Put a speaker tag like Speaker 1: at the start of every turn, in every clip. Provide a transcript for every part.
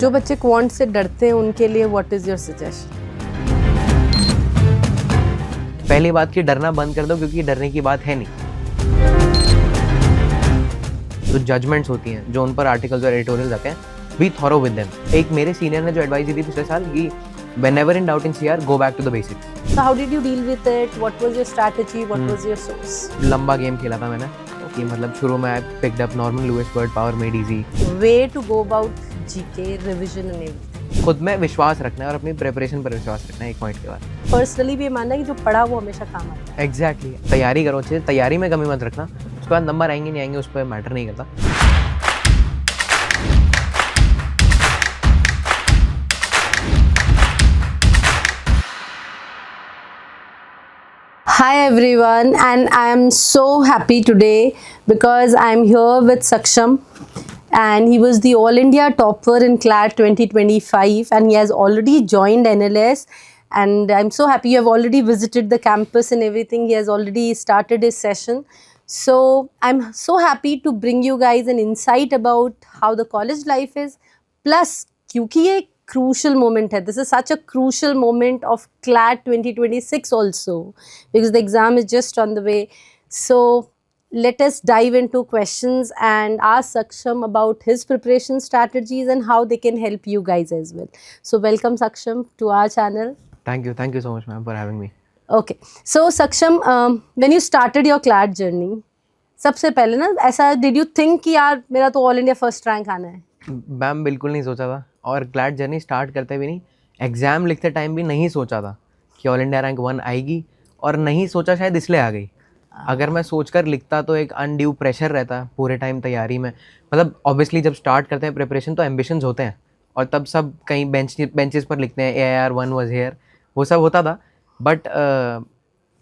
Speaker 1: जो बच्चे क्वांट से डरते हैं उनके लिए व्हाट इज योर सजेशन?
Speaker 2: पहली बात कि डरना बंद कर दो, क्योंकि डरने की बात है नहीं। जो जजमेंट्स होती हैं, जो उन पर आर्टिकल्स और एडिटोरियल्स आते हैं, बी थॉरो विद देम। एक मेरे सीनियर ने जो एडवाइस दी थी पिछले साल कि whenever in doubt in CR, go back to the basics.
Speaker 1: So how did you deal with it? What was your strategy? What was your source?
Speaker 2: लंबा game खेला था मैंने कि मतलब शुरू में I picked up normal Lewis word, power made easy.
Speaker 1: Way to go about GK revision and everything.
Speaker 2: खुद में विश्वास रखना है और अपनी प्रिपरेशन पर विश्वास रखना है एक पॉइंट के बाद।
Speaker 1: पर्सनली भी ये मानना है कि जो पढ़ा वो हमेशा काम आता है।
Speaker 2: एग्जैक्टली तैयारी करो अच्छे से, तैयारी में कमी मत रखना। उसके बाद नंबर आएंगे नहीं आएंगे उस पर मैटर नहीं करता।
Speaker 1: Hi everyone, and I am so happy today because I am here with Saksham, and he was the All India topper in CLAT 2025 and he has already joined NLS, and I'm so happy you have already visited the campus and everything. He has already started his session. So I'm so happy to bring you guys an insight about how the college life is, plus क्योंकि ये crucial moment है. This is such a crucial moment of CLAT 2026 also because the exam is just on the way. So let us dive into questions and ask Saksham about his preparation strategies and how they can help you guys as well. So welcome Saksham to our channel.
Speaker 2: Thank you so much ma'am for having me.
Speaker 1: Okay, so Saksham, when you started your CLAT journey, सबसे पहले ना ऐसा did you think कि यार मेरा तो all India first rank आना है?
Speaker 2: मैम बिल्कुल नहीं सोचा था, और क्लैट जर्नी स्टार्ट करते भी नहीं, एग्ज़ाम लिखते टाइम भी नहीं सोचा था कि ऑल इंडिया रैंक 1 आएगी, और नहीं सोचा शायद इसलिए आ गई। अगर मैं सोचकर लिखता तो एक अनड्यू प्रेशर रहता पूरे टाइम तैयारी में। मतलब ऑब्वियसली जब स्टार्ट करते हैं प्रिपरेशन तो एम्बिशंस होते हैं, और तब सब कहीं बेंचेस पर लिखते हैं AIR 1 वाज हियर, वो सब होता था। बट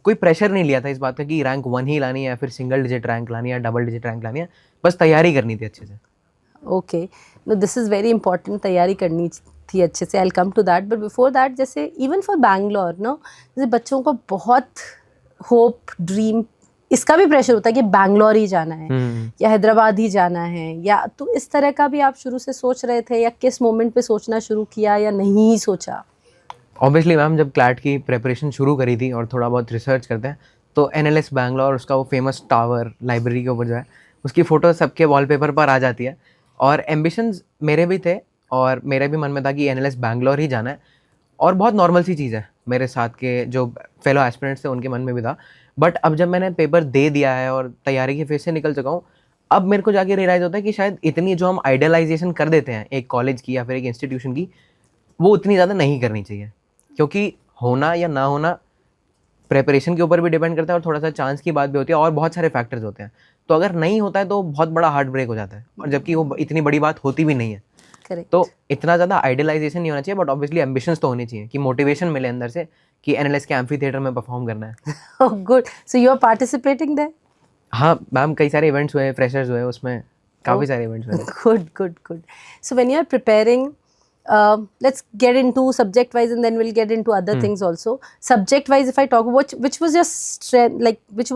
Speaker 2: कोई प्रेशर नहीं लिया था इस बात का कि रैंक 1 ही लानी है या फिर सिंगल डिजिट रैंक लानी है या डबल डिजिट रैंक लानी है, बस तैयारी करनी थी अच्छे से।
Speaker 1: Okay, no this is very important, तैयारी करनी थी अच्छे से। I will come to that, but before that जैसे इवन फॉर बैंगलोर नो, जैसे बच्चों को बहुत होप ड्रीम इसका भी प्रेशर होता है कि बैंगलोर ही जाना है या हैदराबाद ही जाना है, या तो इस तरह का भी आप शुरू से सोच रहे थे या किस मोमेंट पे सोचना शुरू किया या नहीं सोचा?
Speaker 2: ऑब्वियसली मैम जब क्लैट की प्रिपरेशन शुरू करी थी और थोड़ा बहुत रिसर्च करते हैं तो NLS बैंगलोर, उसका वो फेमस टावर लाइब्रेरी के ऊपर जो है उसकी फ़ोटो सबके वॉलपेपर पर आ जाती है। और एम्बिशंस मेरे भी थे और मेरे भी मन में था कि NLS बैंगलोर ही जाना है, और बहुत नॉर्मल सी चीज़ है, मेरे साथ के जो फेलो एस्पिरेंट्स थे उनके मन में भी था। बट अब जब मैंने पेपर दे दिया है और तैयारी के फेज से निकल चुका हूँ, अब मेरे को जाके रियलाइज़ होता है कि शायद इतनी जो हम आइडियलाइजेशन कर देते हैं एक कॉलेज की या फिर एक इंस्टीट्यूशन की, वो उतनी ज़्यादा नहीं करनी चाहिए, क्योंकि होना या ना होना प्रिपरेशन के ऊपर भी डिपेंड करता है और थोड़ा सा चांस की बात भी होती है और बहुत सारे फैक्टर्स होते हैं। तो अगर नहीं होता है तो बहुत बड़ा हार्ट ब्रेक हो जाता है, और जबकि वो इतनी बड़ी बात होती भी नहीं है।
Speaker 1: Correct.
Speaker 2: तो इतना ज़्यादा आइडियलाइजेशन नहीं होना चाहिए, बट ऑब्वियसली एम्बिशंस तो होनी चाहिए कि मोटिवेशन मिले अंदर से कि NLS के एम्फी थिएटर में परफॉर्म करना है।
Speaker 1: Oh, good. So you are participating there?
Speaker 2: हाँ मैम, कई सारे इवेंट्स हुए, फ्रेशर्स हुए, उसमें काफ़ी सारे इवेंट्स हुए।
Speaker 1: Good, good, good. So when you are preparing, let's get into subject wise and then we'll get into other things also. Subject wise, if I talk, which was your strength, like which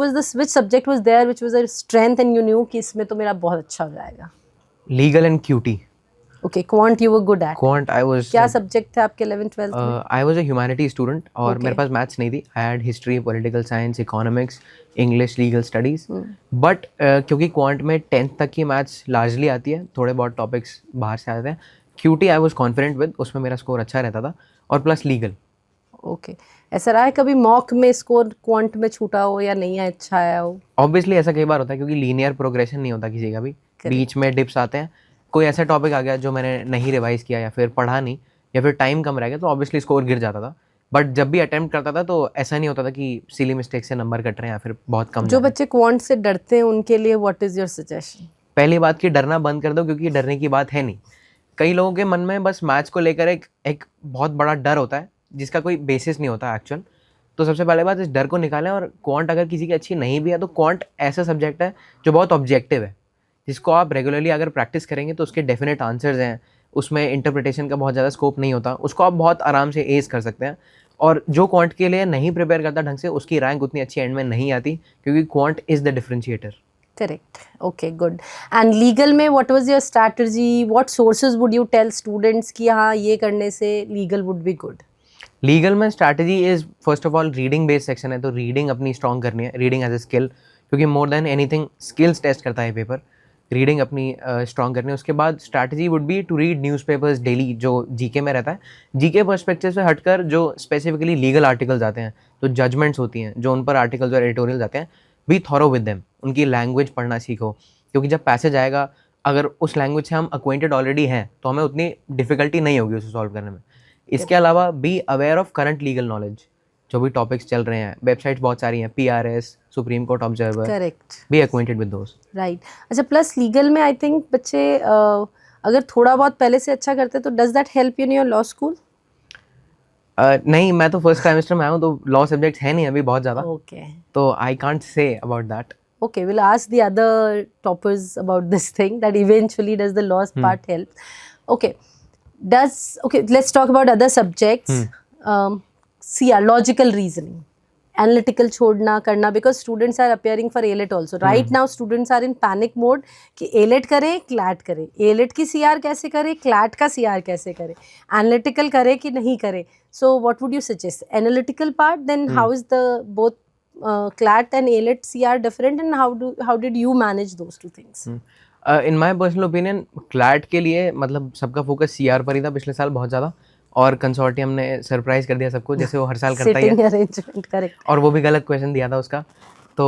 Speaker 1: subject was there, which was your strength and you knew कि इसमें तो मेरा बहुत अच्छा हो जाएगा?
Speaker 2: Legal and QT।
Speaker 1: Okay, quant you were good at.
Speaker 2: Quant I was,
Speaker 1: क्या subject थे आपके 11th 12th में?
Speaker 2: I was a humanity student, और
Speaker 1: Okay.
Speaker 2: मेरे पास मैथ्स नहीं थी। I had history, political science, economics, English, legal studies. But क्योंकि quant में 10th तक की मैथ्स लार्जली आती है, थोड़े बहुत टॉपिक्स बाहर से आते हैं। QT I was confident with, उसमें मेरा स्कोर अच्छा रहता था, और प्लस लीगल।
Speaker 1: ओके, ऐसा रहा है कभी मॉक में स्कोर क्वांट में छूटा हो या नहीं अच्छा आया हो?
Speaker 2: ऑब्वियसली ऐसा कई बार होता है, क्योंकि लीनियर प्रोग्रेशन नहीं होता किसी का भी, बीच में डिप्स आते हैं। कोई ऐसा टॉपिक आ गया जो मैंने नहीं रिवाइज किया या फिर पढ़ा नहीं या फिर टाइम कम रह गया, तो ऑब्वियसली स्कोर गिर जाता था। बट जब भी अटेम्प्ट करता था तो ऐसा नहीं होता था कि सिली मिस्टेक से नंबर कट रहे हैं या फिर बहुत कम।
Speaker 1: जो बच्चे क्वांट से डरते हैं उनके लिए व्हाट इज योर सजेशन?
Speaker 2: पहली बात कि डरना बंद कर दो, क्योंकि डरने की बात है नहीं। कई लोगों के मन में बस मैथ्स को लेकर एक बहुत बड़ा डर होता है जिसका कोई बेसिस नहीं होता एक्चुअल। तो सबसे पहले बात, इस डर को निकालें। और क्वांट अगर किसी की अच्छी नहीं भी है तो क्वांट ऐसा सब्जेक्ट है जो बहुत ऑब्जेक्टिव है, जिसको आप रेगुलरली अगर प्रैक्टिस करेंगे तो उसके डेफिनेट आंसर्स हैं, उसमें इंटरप्रिटेशन का बहुत ज़्यादा स्कोप नहीं होता, उसको आप बहुत आराम से एज कर सकते हैं। और जो क्वांट के लिए नहीं प्रिपेयर करता ढंग से, उसकी रैंक उतनी अच्छी एंड में नहीं आती, क्योंकि quant is the differentiator.
Speaker 1: Correct. Okay, good. And legal में what was your strategy? What sources would you tell students कि हाँ ये करने से legal would be good?
Speaker 2: Legal में strategy is first of all reading based section है, तो reading अपनी स्ट्रॉन्ग करनी है, रीडिंग एज ए स्किल, क्योंकि more than anything skills test करता है पेपर। रीडिंग अपनी स्ट्रॉन्ग करनी है। उसके बाद strategy would be to read newspapers daily, जो जीके में रहता है। जीके पर्सपेक्टिव से हटकर जो स्पेसिफिकली लीगल आर्टिकल्स आते हैं, तो जजमेंट्स होती हैं जो उन पर आर्टिकल्स और एडिटोरियल्स आते हैं, बी थॉरो विद देम, उनकी लैंग्वेज पढ़ना सीखो, क्योंकि जब पैसेज आएगा अगर उस लैंग्वेज से हम अक्वेंटेड ऑलरेडी हैं तो हमें उतनी डिफिकल्टी नहीं होगी उसे सॉल्व करने में। इसके अलावा be aware of current legal knowledge, जो भी टॉपिक्स चल रहे हैं, वेबसाइट्स बहुत सारी हैं, PRS, supreme court observer,
Speaker 1: Correct.
Speaker 2: Be acquainted with those.
Speaker 1: Right. अच्छा, प्लस लीगल में आई थिंक बच्चे अगर थोड़ा बहुत पहले से अच्छा करते तो does that help you in your law school?
Speaker 2: नहीं, मैं तो फर्स्ट सेमेस्टर में आया हूँ, तो लॉ सब्जेक्ट्स है नहीं अभी बहुत ज़्यादा,
Speaker 1: Okay.
Speaker 2: तो I can't say about that.
Speaker 1: Okay, we'll ask the other toppers about this thing, that eventually does the laws part help. Okay. Let's talk about other subjects. CR, logical reasoning. Analytical छोड़ना करना, because students are appearing for ALET also. Right now students are in panic mode कि ALET करें, CLAT करें, ALET की CR कैसे करें, CLAT का CR कैसे करें, analytical करें कि नहीं करें. So what would you suggest? Analytical part, then how is the both CLAT and ALET CR different, and how did you manage those two things?
Speaker 2: In my personal opinion CLAT के लिए मतलब सबका focus CR पर ही था पिछले साल बहुत ज़्यादा, और कंसोर्टियम ने सरप्राइज कर दिया सबको, जैसे वो हर साल करता ही
Speaker 1: Sitting
Speaker 2: है,
Speaker 1: arrangement, correct.
Speaker 2: और वो भी गलत क्वेश्चन दिया था उसका। तो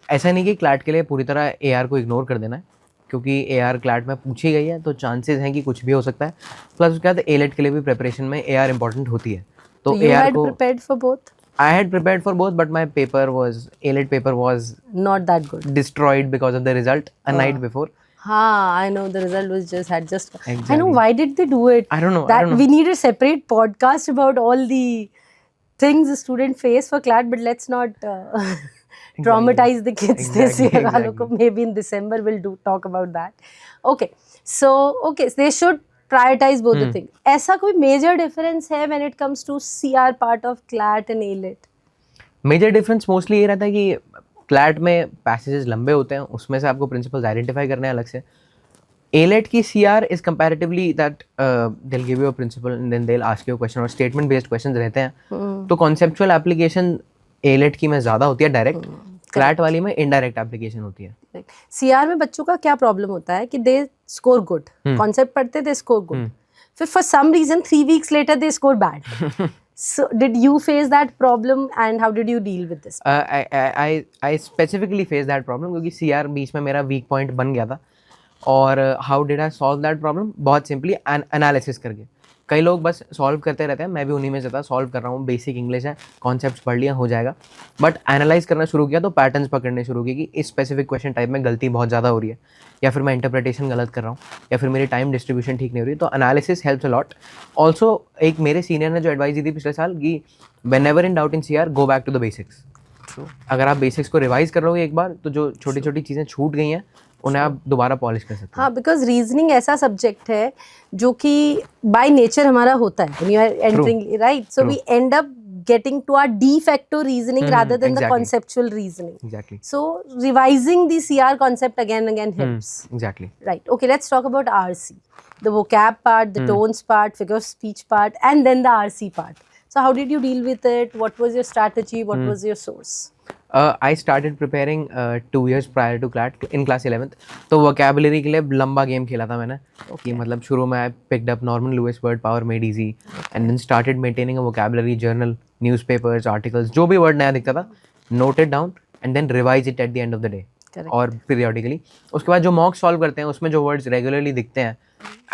Speaker 2: ऐसा नहीं कि क्लैट के लिए पूरी तरह AR को इग्नोर कर देना है, क्योंकि AR क्लैट में पूछी गई है तो चांसेस हैं कि कुछ भी हो सकता है। प्लस उसके बाद ALET के लिए भी प्रिपरेशन में AR इंपॉर्टेंट होती है, तो
Speaker 1: You
Speaker 2: AR
Speaker 1: had
Speaker 2: को
Speaker 1: prepared for both?
Speaker 2: I had prepared for both, but my ALET paper was
Speaker 1: Not that good.
Speaker 2: destroyed because of the result a night before.
Speaker 1: I know the result was just I know
Speaker 2: Exactly.
Speaker 1: why did they do it?
Speaker 2: I don't know, I
Speaker 1: That
Speaker 2: don't know.
Speaker 1: we need a separate podcast about all the things the student face for CLAT, but let's not traumatize the kids this
Speaker 2: Exactly,
Speaker 1: year. Aloko. Maybe in December we'll talk about that. Okay, so they should prioritize both the things. ऐसा कोई major difference है when it comes to CR part of CLAT and ALET?
Speaker 2: Major difference mostly ये रहता है कि CLAT में passages लंबे होते हैं, उसमें से आपको प्रिंसिपल्स आइडेंटिफाई करने हैं अलग से। ALET की CR is comparatively that they will give you a principle and then they will ask you a question, और स्टेटमेंट बेस्ड क्वेश्चंस रहते हैं, तो कॉन्सेप्चुअल एप्लीकेशन ALET की में ज़्यादा होती है डायरेक्ट, क्लैट वाली में इनडायरेक्ट एप्लीकेशन होती है।
Speaker 1: CR में बच्चों का क्या प्रॉब्लम होता है कि दे स्कोर गुड, कॉन्सेप्ट पढ़ते दे स्कोर गुड, फिर for some reason 3 weeks later they score bad. So did you face that problem, and how did you deal with this?
Speaker 2: I specifically face that problem, क्योंकि CR बीच में मेरा weak point बन गया था। और how did I solve that problem? बहुत simply analysis करके। कई लोग बस सॉल्व करते रहते हैं, मैं भी उन्हीं में से था, सॉल्व कर रहा हूँ, बेसिक इंग्लिश है, कॉन्सेप्ट्स पढ़ लिया, हो जाएगा। बट एनालाइज करना शुरू किया तो पैटर्न्स पकड़ने शुरू किए कि इस स्पेसिफिक क्वेश्चन टाइप में गलती बहुत ज़्यादा हो रही है, या फिर मैं इंटरप्रिटेशन गलत कर रहा हूँ, या फिर मेरी टाइम डिस्ट्रीब्यूशन ठीक नहीं हो रही। तो analysis helps a lot. Also एक मेरे सीनियर ने जो एडवाइस दी थी पिछले साल कि whenever in doubt in CR go back to the basics. अगर आप बेसिक्स को रिवाइज कर लोगे एक बार, तो जो छोटी छोटी चीज़ें छूट गई हैं उन्हें आप दोबारा पॉलिश कर सकते हैं।
Speaker 1: हाँ, बिकॉज रीजनिंग ऐसा सब्जेक्ट है जो कि बाय नेचर हमारा होता है, when you are entering, right? So we end up getting to our de facto reasoning rather than the
Speaker 2: exactly.
Speaker 1: conceptual reasoning.
Speaker 2: Exactly.
Speaker 1: So revising the CR concept again and again helps.
Speaker 2: Exactly.
Speaker 1: Right. Okay, let's talk about RC. The vocab part, the tones part, figure of speech part, and then the RC part. So how did you deal with it? What was your strategy? What was your source?
Speaker 2: I started preparing 2 years prior to CLAT in class 11th. तो vocabulary के लिए लंबा game खेला था मैंने, कि मतलब शुरू में I picked up Norman Lewis word power made easy, and then started maintaining a vocabulary journal, newspapers, articles, जो भी word नया दिखता था, note it down and then revise it at the end of the day.
Speaker 1: Correct.
Speaker 2: और periodically उसके बाद जो mock solve करते हैं उसमें जो words regularly दिखते हैं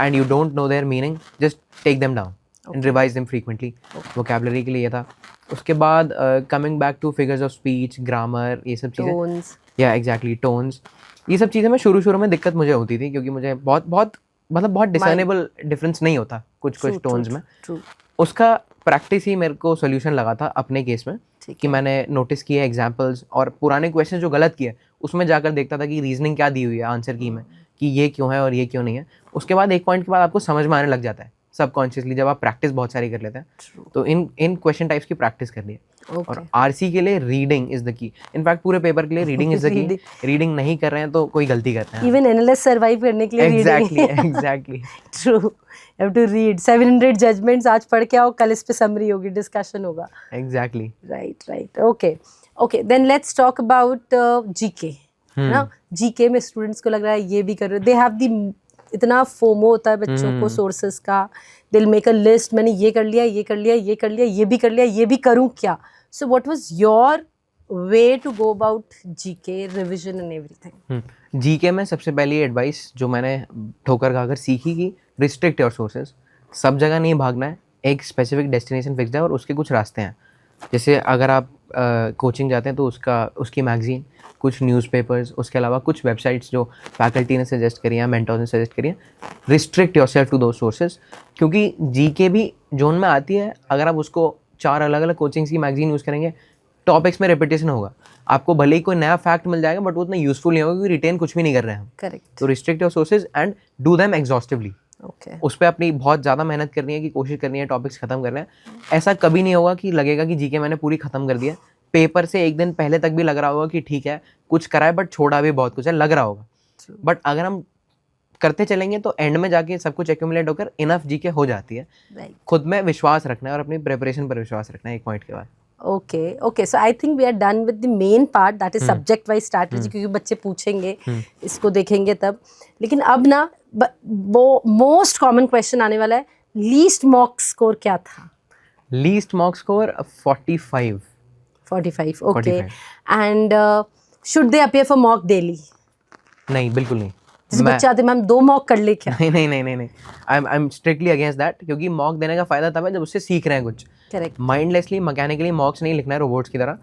Speaker 2: and you don't know their meaning, just take them down and revise them frequently. vocabulary के लिए ये था। उसके बाद coming back two figures of speech, grammar, ये सब चीज़ें,
Speaker 1: Tones.
Speaker 2: या एग्जैक्टली टोन्स, ये सब चीज़ें मैं शुरू में दिक्कत मुझे होती थी, क्योंकि मुझे बहुत डिसर्नेबल डिफरेंस नहीं होता कुछ टोन्स में।
Speaker 1: True.
Speaker 2: उसका प्रैक्टिस ही मेरे को सोल्यूशन लगा था अपने केस में, कि मैंने नोटिस किए एग्जाम्पल्स और पुराने क्वेश्चन जो गलत किए उसमें जाकर देखता था कि रीजनिंग क्या दी हुई है आंसर की में, कि ये क्यों है और ये क्यों नहीं है। उसके बाद एक पॉइंट के बाद आपको समझ में आने लग जाता है सबकॉन्शियसली जब आप प्रैक्टिस बहुत सारी कर लेते हैं तो इन क्वेश्चन टाइप्स की प्रैक्टिस करनी है।
Speaker 1: Okay.
Speaker 2: और आरसी के लिए reading is the key, in fact पूरे पेपर के लिए reading is the key. Reading नहीं कर रहे हैं तो कोई गलती करते हैं।
Speaker 1: Even NLS survive करने के लिए
Speaker 2: exactly
Speaker 1: reading.
Speaker 2: Exactly
Speaker 1: True. You have to read 700 judgments. आज पढ़ के आओ, कल इस पे summary होगी, discussion होगा.
Speaker 2: Exactly.
Speaker 1: Right. Okay. Then let's talk about GK. ना GK में students को लग रहा है ये भी कर रहे, they have the इतना फोमो होता है बच्चों को सोर्सेस का, दिल मेक अ लिस्ट, मैंने ये कर लिया, ये कर लिया, ये कर लिया, ये भी कर लिया, ये भी करूँ क्या? So what was your way to go about GK revision and everything?
Speaker 2: GK में सबसे पहली एडवाइस जो मैंने ठोकर खाकर सीखी कि रिस्ट्रिक्ट योर सोर्सेज, सब जगह नहीं भागना है, एक स्पेसिफिक डेस्टिनेशन फिक्स्ड है और उसके कुछ रास्ते हैं। जैसे अगर आप कोचिंग जाते हैं तो उसकी मैगजीन, कुछ न्यूज़पेपर्स, उसके अलावा कुछ वेबसाइट्स जो फैकल्टी ने सजेस्ट करी हैं, मेंटर्स ने सजेस्ट करी हैं। Restrict yourself to those sources, क्योंकि जीके भी जोन में आती है। अगर आप उसको 4 अलग अलग कोचिंग्स की मैगजीन यूज़ करेंगे, टॉपिक्स में रेपिटेशन होगा, आपको भले ही कोई नया फैक्ट मिल जाएगा बट वो उतना यूजफुल नहीं होगा क्योंकि रिटेन कुछ भी नहीं कर रहे हैं हम।
Speaker 1: करेक्ट।
Speaker 2: तो restrict your sources and do them exhaustively.
Speaker 1: Okay.
Speaker 2: उस पर अपनी बहुत ज़्यादा मेहनत करनी है कि कोशिश करनी है टॉपिक्स खत्म करना है। ऐसा कभी नहीं होगा कि लगेगा कि जीके मैंने पूरी खत्म कर दिया। पेपर से एक दिन पहले तक भी लग रहा होगा कि ठीक है कुछ करा है बट छोड़ा भी बहुत कुछ है, लग रहा होगा। बट अगर हम करते चलेंगे तो एंड में जाके सब कुछ एक्यूमुलेट होकर इनफ जीके हो जाती है। खुद में विश्वास रखना है और अपनी प्रिपरेशन पर विश्वास रखना है एक पॉइंट के बाद।
Speaker 1: Okay. So I think we are done with the main part, that is subject wise strategy, क्योंकि बच्चे पूछेंगे, इसको देखेंगे तब। लेकिन अब ना वो मोस्ट कॉमन क्वेश्चन आने वाला है, लीस्ट मॉक स्कोर क्या था?
Speaker 2: Least mock score 45.
Speaker 1: 45. Okay. And should they appear for mock daily?
Speaker 2: नहीं, बिल्कुल नहीं।
Speaker 1: जैसे बच्चे आते मैम 2 मॉक कर ले क्या?
Speaker 2: नहीं। I am strictly against that, क्योंकि मॉक देने का फायदा तब है जब उससे सीख रहे हैं कुछ।
Speaker 1: करेक्ट।
Speaker 2: माइंडलेसली मैकेनिकली मॉक्स नहीं लिखना है रोबोट्स की तरह,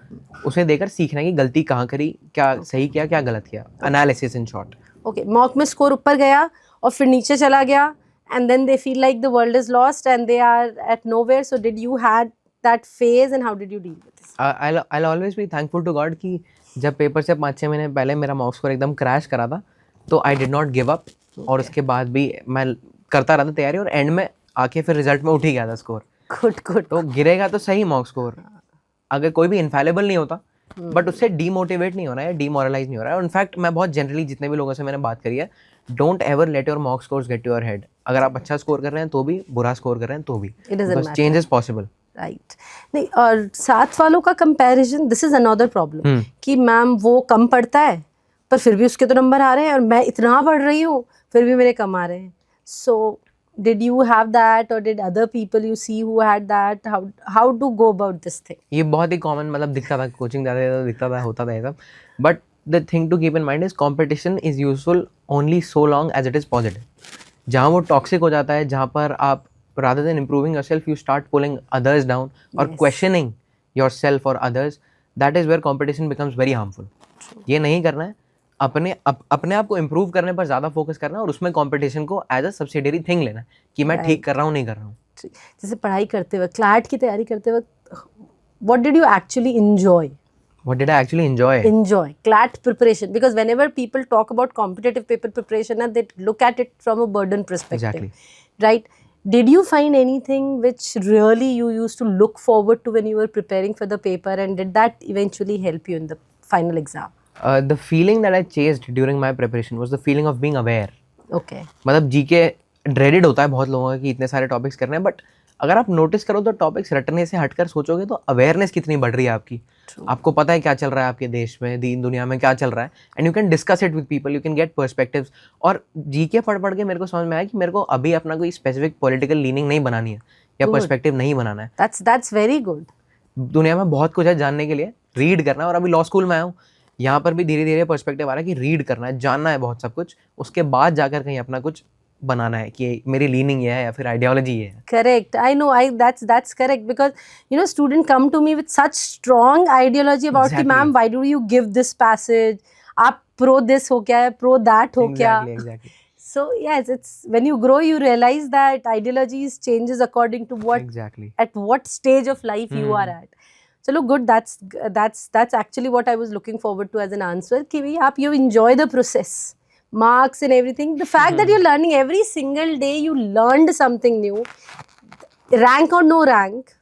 Speaker 2: उसे देकर सीखना है कि गलती कहाँ करी, क्या सही किया, क्या गलत किया। Analysis in short.
Speaker 1: Okay. Mock में स्कोर ऊपर गया और फिर नीचे चला गया and then they feel like the world is lost and they are at nowhere. So did you had that phase and how did you deal with this?
Speaker 2: I'll always be thankful to God कि जब paper से 5-6 महीने पहले मेरा mock score एकदम crash करा था तो I did not give up, और उसके बाद भी मैं करता रहा था तैयारी, और एंड में आके फिर रिजल्ट में उठ ही गया था स्कोर।
Speaker 1: गुड।
Speaker 2: तो गिरेगा तो सही मॉक स्कोर, अगर कोई भी इनफैलेबल नहीं होता, बट उससे डीमोटिवेट नहीं होना है, डीमोरलाइज नहीं हो रहा है। इनफैक्ट मैं बहुत जनरली जितने भी लोगों से मैंने बात करी है, don't ever let your mock scores get to your head. अगर आप अच्छा स्कोर कर रहे हैं तो भी, बुरा स्कोर कर रहे हैं तो भी, चेंज इज पॉसिबल।
Speaker 1: राइट। नहीं, और साथ वालों का comparison, this is another problem कि मैम वो कम पढ़ता है पर फिर भी उसके तो नंबर आ रहे हैं और मैं इतना पढ़ रही हूँ फिर भी मेरे कम आ रहे हैं। सो did you have that or did other people you see who had that? How to go about this thing?
Speaker 2: ये बहुत ही कॉमन, मतलब दिखता था, कोचिंग जाते थे तो दिखता था, होता था ये सब। But the thing to keep in mind is competition is useful only so long as it is positive. जहाँ वो टॉक्सिक हो जाता है, जहाँ पर आप rather than improving yourself you start pulling others down or questioning yourself or others, that is where competition becomes very harmful. ये नहीं करना है, अपने आप को इम्प्रूव करने पर ज़्यादा फोकस करना है और उसमें कंपटीशन को एज अ सब्सिडियरी थिंग लेना है कि मैं ठीक कर रहा हूँ, नहीं कर रहा हूँ।
Speaker 1: जैसे पढ़ाई करते वक्त, क्लैट की तैयारी करते वक्त, what did you actually enjoy?
Speaker 2: What did I actually enjoy?
Speaker 1: Enjoy CLAT preparation, because whenever people talk about competitive paper preparation and they look at it from a burden perspective.
Speaker 2: Exactly.
Speaker 1: Right? Did you find anything which really you used to look forward to when you were preparing for the paper, and did that eventually help you in the final exam?
Speaker 2: The feeling that I chased during my preparation was the feeling of being aware.
Speaker 1: Okay.
Speaker 2: मतलब GK dreaded होता है बहुत लोगों का कि इतने सारे topics करने हैं, बट अगर आप नोटिस करो तो टॉपिक्स रटने से हटकर सोचोगे तो अवेयरनेस कितनी बढ़ रही है आपकी। आपको पता है क्या चल रहा है आपके देश में, दीन दुनिया में क्या चल रहा है, and you can discuss it with people, you can get perspectives. और जीके पढ़ के मेरे को समझ में आया कि मेरे को अभी अपना कोई स्पेसिफिक पॉलिटिकल लीनिंग नहीं बनानी है या पर्सपेक्टिव नहीं बनाना है।
Speaker 1: That's very good.
Speaker 2: दुनिया में बहुत कुछ है जानने के लिए, रीड करना है। और अभी लॉ स्कूल में आया हूँ, यहाँ पर भी धीरे धीरे पर्सपेक्टिव आ रहा है कि रीड करना है, जानना है बहुत सब कुछ, उसके बाद जाकर कहीं अपना कुछ बनाना है कि मेरी लीनिंग ये है या फिर आइडियोलॉजी ये है।
Speaker 1: Correct. I know. That's correct, because you know students come to me with such strong ideology about कि ma'am why do you give this passage? आप pro this हो क्या है, pro that हो क्या?
Speaker 2: Exactly.
Speaker 1: So yes, it's when you grow you realize that ideologies changes according to what at what stage of life you are at. So look good. That's actually what I was looking forward to as an answer. कि आप you enjoy the process. marks and everything. The fact that you're learning every single day, you learned something new, rank or no rank,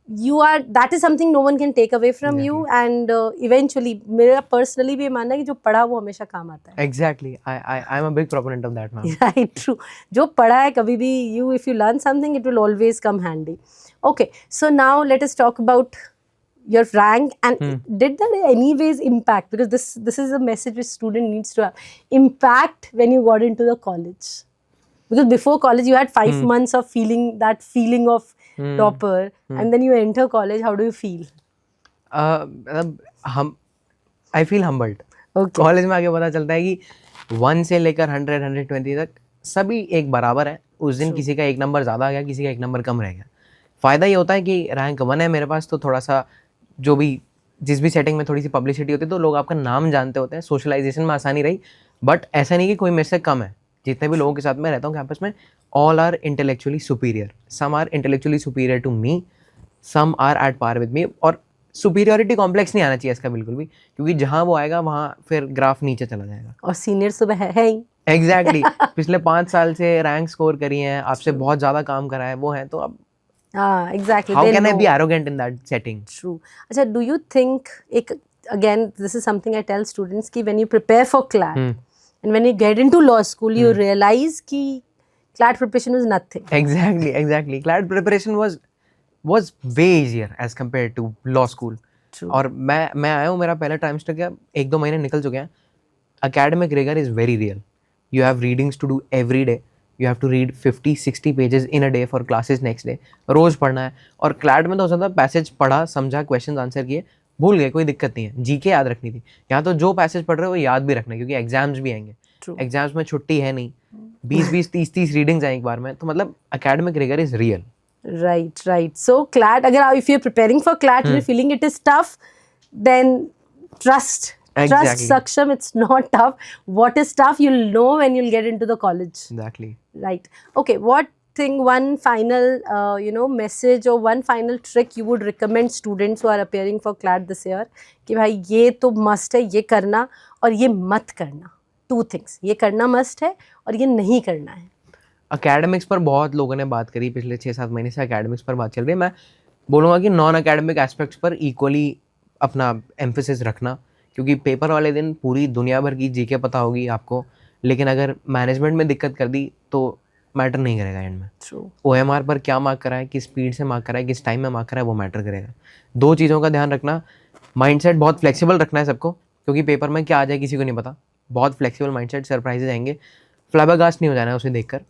Speaker 1: that is something no one can take away from you. And eventually मेरा personally भी मानना है कि जो पढ़ा वो हमेशा काम आता है.
Speaker 2: Exactly. I'm a big proponent of that, ma'am.
Speaker 1: Right, true. जो पढ़ा है कभी भी, if you learn something, it will always come handy. Okay, so now let us talk about your rank, and did that anyways impact, because this is a message which student needs to have, impact when you got into the college, because before college you had 5 months of that feeling of topper, and then you enter college. How do you feel?
Speaker 2: I feel humbled.
Speaker 1: Okay.
Speaker 2: College में आगे पता चलता है कि 1 से लेकर 100 120 तक सभी एक बराबर है. उस दिन किसी का 1 नंबर ज़्यादा आ गया, किसी का 1 नंबर कम रह गया. फ़ायदा ये होता है कि रैंक 1 है मेरे पास, तो थोड़ा सा जो भी जिस भी सेटिंग में थोड़ी सी पब्लिसिटी होती है तो लोग आपका नाम जानते होते हैं, सोशलाइजेशन में आसानी रही. बट ऐसा नहीं कि कोई मेरे से कम है. जितने भी लोगों के साथ मैं रहता हूँ कैंपस में, all are intellectually superior. Some are intellectually superior to me, some are at par with me. और सुपीरियरिटी कॉम्प्लेक्स नहीं आना चाहिए इसका बिल्कुल भी, क्योंकि जहाँ वो आएगा वहाँ फिर ग्राफ नीचे चला जाएगा.
Speaker 1: और सीनियर तो है ही.
Speaker 2: एग्जैक्टली. पिछले 5 साल से रैंक स्कोर करी हैं, आपसे बहुत ज़्यादा काम करा है, वो है तो अब
Speaker 1: exactly.
Speaker 2: How can I be arrogant in that setting?
Speaker 1: True. अच्छा, do you think, again, this is something I tell students, कि when you prepare for CLAT and when you get into law school, you realize कि CLAT preparation was nothing.
Speaker 2: Exactly. CLAT preparation was way easier as compared to law school.
Speaker 1: True.
Speaker 2: और मैं आया हूँ, मेरा पहला trimester क्या 1-2 महीने निकल चुके हैं. Academic rigor is very real. You have readings to do every day. You have to read 50-60 pages in a day for classes next day. रोज पढ़ना है. और क्लैट में तो हो सकता है पैसेज पढ़ा, समझा, क्वेश्चन आंसर किए, भूल गए, कोई दिक्कत नहीं है. जीके याद रखनी थी. यहाँ तो जो पैसेज पढ़ रहे हो वो याद भी रखना है, क्योंकि एग्जाम्स भी आएंगे. एग्जाम्स में छुट्टी है नहीं. 20-20, 30-30 रीडिंग्स आए एक बार में. तो मतलब academic rigour is real.
Speaker 1: Right. So CLAT, if you're preparing for CLAT and you're feeling it is tough, then trust.
Speaker 2: Exactly.
Speaker 1: Trust Saksham, it's not tough. What is tough, you'll know when you'll get into the college.
Speaker 2: Exactly.
Speaker 1: Right. Okay, one final message or one final trick you would recommend students who are appearing for CLAT this year, कि भाई ये तो must है, ये करना और ये मत करना. 2 things, ये करना must है और ये नहीं करना है.
Speaker 2: अकेडमिक्स पर बहुत लोगों ने बात करी, पिछले 6-7 महीने से अकेडमिक्स पर बात चल रही है. मैं बोलूँगा कि नॉन अकेडमिक एस्पेक्ट्स पर इक्वली अपना एम्फेसिस रखना, क्योंकि पेपर वाले दिन पूरी दुनिया भर की जीके पता होगी आपको, लेकिन अगर मैनेजमेंट में दिक्कत कर दी तो मैटर नहीं करेगा एंड में. OMR पर क्या मार्क करा है, किस स्पीड से मार्क करा है, किस टाइम में मार्क करा है, वो मैटर करेगा. 2 चीज़ों का ध्यान रखना. माइंडसेट बहुत फ्लेक्सिबल रखना है सबको, क्योंकि पेपर में क्या आ जाए किसी को नहीं पता. बहुत फ्लेक्सिबल माइंडसेट, सरप्राइजेज आएंगे, फ्लैबागास्ट नहीं हो जाना है उसे देखकर.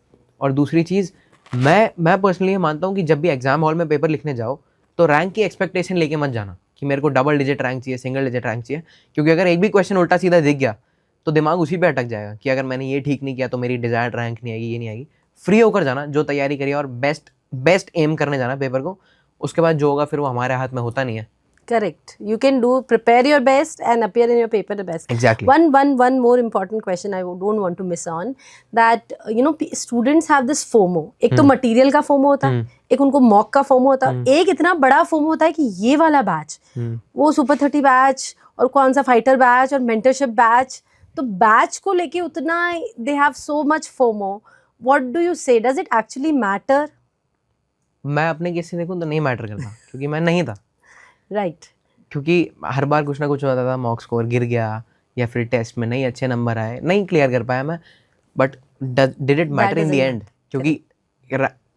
Speaker 2: और दूसरी चीज़, मैं पर्सनली ये मानता हूँ कि जब भी एग्जाम हॉल में पेपर लिखने जाओ तो रैंक की एक्सपेक्टेशन लेके मत जाना कि मेरे को डबल डिजिट रैंक चाहिए, सिंगल डिजिट रैंक चाहिए. क्योंकि अगर एक भी क्वेश्चन उल्टा सीधा दिख गया तो दिमाग उसी पे अटक जाएगा कि अगर मैंने ये ठीक नहीं किया तो मेरी डिजायर्ड रैंक नहीं आएगी, ये नहीं आएगी. फ्री होकर जाना, जो तैयारी करिए और बेस्ट एम करने जाना पेपर को. उसके बाद जो होगा फिर वो हमारे हाथ में होता नहीं है.
Speaker 1: Correct. You can prepare your best and appear in your paper the best.
Speaker 2: Exactly.
Speaker 1: One more important question I don't want to miss on, that students have this FOMO. एक तो material का FOMO होता है, एक उनको mock का FOMO होता है, एक इतना बड़ा FOMO होता है कि ये वाला बैच, वो Super 30 बैच और कौन सा फाइटर बैच और mentorship बैच, तो बैच को लेके उतना they have so much FOMO. What do you say? Does it actually matter?
Speaker 2: मैं अपने केस से देखूँ तो नहीं मैटर करता, क्योंकि मैं नहीं था.
Speaker 1: राइट.
Speaker 2: क्योंकि हर बार कुछ ना कुछ होता था, मॉक स्कोर गिर गया या फिर टेस्ट में नहीं अच्छे नंबर आए, नहीं क्लियर कर पाया मैं. But did it matter in the end? क्योंकि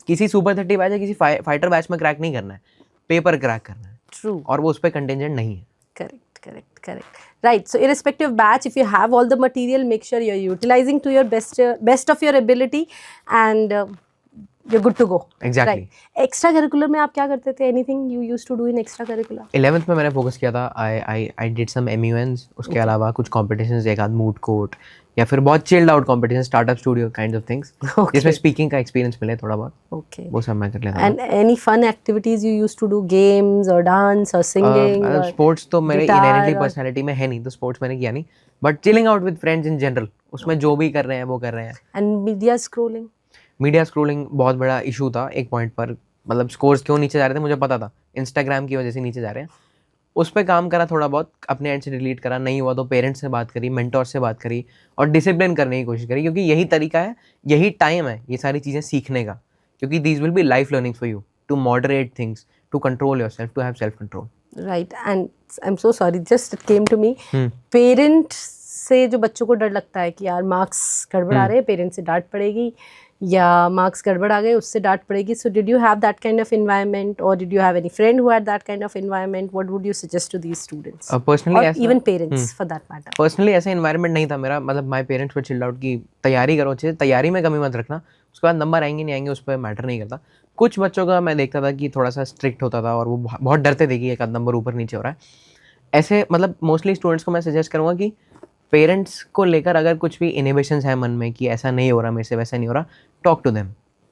Speaker 2: किसी सुपर 30 बैच या किसी फाइटर बैच में क्रैक नहीं करना है, पेपर क्रैक करना है.
Speaker 1: ट्रू. और
Speaker 2: वो उस पर कंटेंजेंट नहीं है.
Speaker 1: Correct. Right. So irrespective of batch, if you have all the material, make sure you're utilizing to your best of your ability, and you're good to go.
Speaker 2: Exactly.
Speaker 1: Right. Extra curricular में आप क्या करते थे? Anything you used to do in extra curricular?
Speaker 2: 11th में मैंने focus किया था. I did some MUNs. उसके अलावा कुछ competitions, एक आध मूड कोर्ट या फिर बहुत chilled out competition, startup studio kind of things, जिसमें स्पीकिंग का एक्सपीरियंस मिले थोड़ा बहुत.
Speaker 1: ओके.
Speaker 2: वो सब मैं कर लेता.
Speaker 1: And any fun activities you used to do, games और डांस और सिंगिंग?
Speaker 2: स्पोर्ट्स तो मेरे इनहेरेंटली पर्सनालिटी में है नहीं, तो स्पोर्ट्स मैंने किया नहीं. But chilling out with friends in general, उसमें जो भी कर रहे हैं वो कर रहे हैं.
Speaker 1: एंड मीडिया स्क्रोलिंग
Speaker 2: बहुत बड़ा इशू था एक पॉइंट पर. मतलब स्कोर्स क्यों नीचे जा रहे थे मुझे पता था, इंस्टाग्राम की वजह से नीचे जा रहे हैं. उस पर काम करा थोड़ा बहुत, अपने एंड से डिलीट करा, नहीं हुआ तो पेरेंट्स से बात करी, मेंटोर से बात करी और डिसिप्लिन करने की कोशिश करी, क्योंकि यही तरीका है, यही टाइम है ये सारी चीज़ें सीखने का, क्योंकि these will be life learning for you to moderate things, to control your self, to have self control.
Speaker 1: Right. And I am so sorry, just it came to me, parents से जो बच्चों को डर लगता है कि यार मार्क्स गड़बड़ आ रहे हैं, पेरेंट्स से डांट पड़ेगी, या मार्क्स गड़बड़ आ गए उससे डांट पड़ेगी. So did you have that kind of environment, और did you have any friend who had that kind of environment? What would you suggest to these students,
Speaker 2: personally
Speaker 1: और even parents for that matter?
Speaker 2: Personally ऐसा environment नहीं था मेरा, मतलब my parents were chilled out की तैयारी करो अच्छे से, तैयारी में कमी मत रखना, उसके बाद नंबर आएंगे नहीं आएंगे उस पर मैटर नहीं करता. कुछ बच्चों का मैं देखता था कि थोड़ा सा स्ट्रिक्ट होता था और वो बहुत डरते थे कि एक आध नंबर ऊपर नीचे हो रहा है. ऐसे मतलब मोस्टली स्टूडेंट्स को मैं सजेस्ट करूँगा कि पेरेंट्स को लेकर अगर कुछ भी इनहिबिशंस है मन में कि ऐसा नहीं हो रहा मेरे से, वैसा नहीं हो रहा, टॉक टू देम.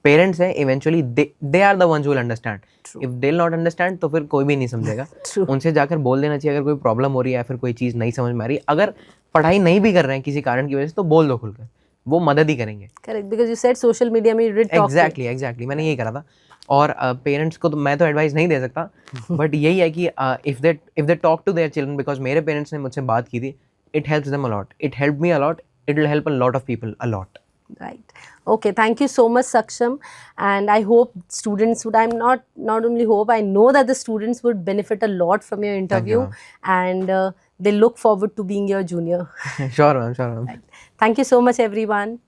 Speaker 2: पेरेंट्स है eventually, they are the ones who will understand. If they will not understand तो फिर कोई भी नहीं समझेगा. उनसे जाकर बोल देना चाहिए अगर कोई प्रॉब्लम हो रही है या फिर कोई चीज़ नहीं समझ में आ रही. अगर पढ़ाई नहीं भी कर रहे हैं किसी कारण की वजह से तो बोल दो खुलकर, वो मदद ही करेंगे.
Speaker 1: Correct, because you said social media में यू डिड टॉक.
Speaker 2: एग्जैक्टली मैंने यही करा था. और पेरेंट्स को तो मैं तो एडवाइस नहीं दे सकता, बट यही है कि if they talk to their children, because मेरे पेरेंट्स ने मुझसे बात की थी, it helps them a lot, it helped me a lot, it will help a lot of people a lot.
Speaker 1: Right. Okay. Thank you so much, Saksham. And I hope students would, I'm not only hope, I know that the students would benefit a lot from your interview, and they look forward to being your junior.
Speaker 2: Sure, ma'am.
Speaker 1: Right. Thank you so much, everyone.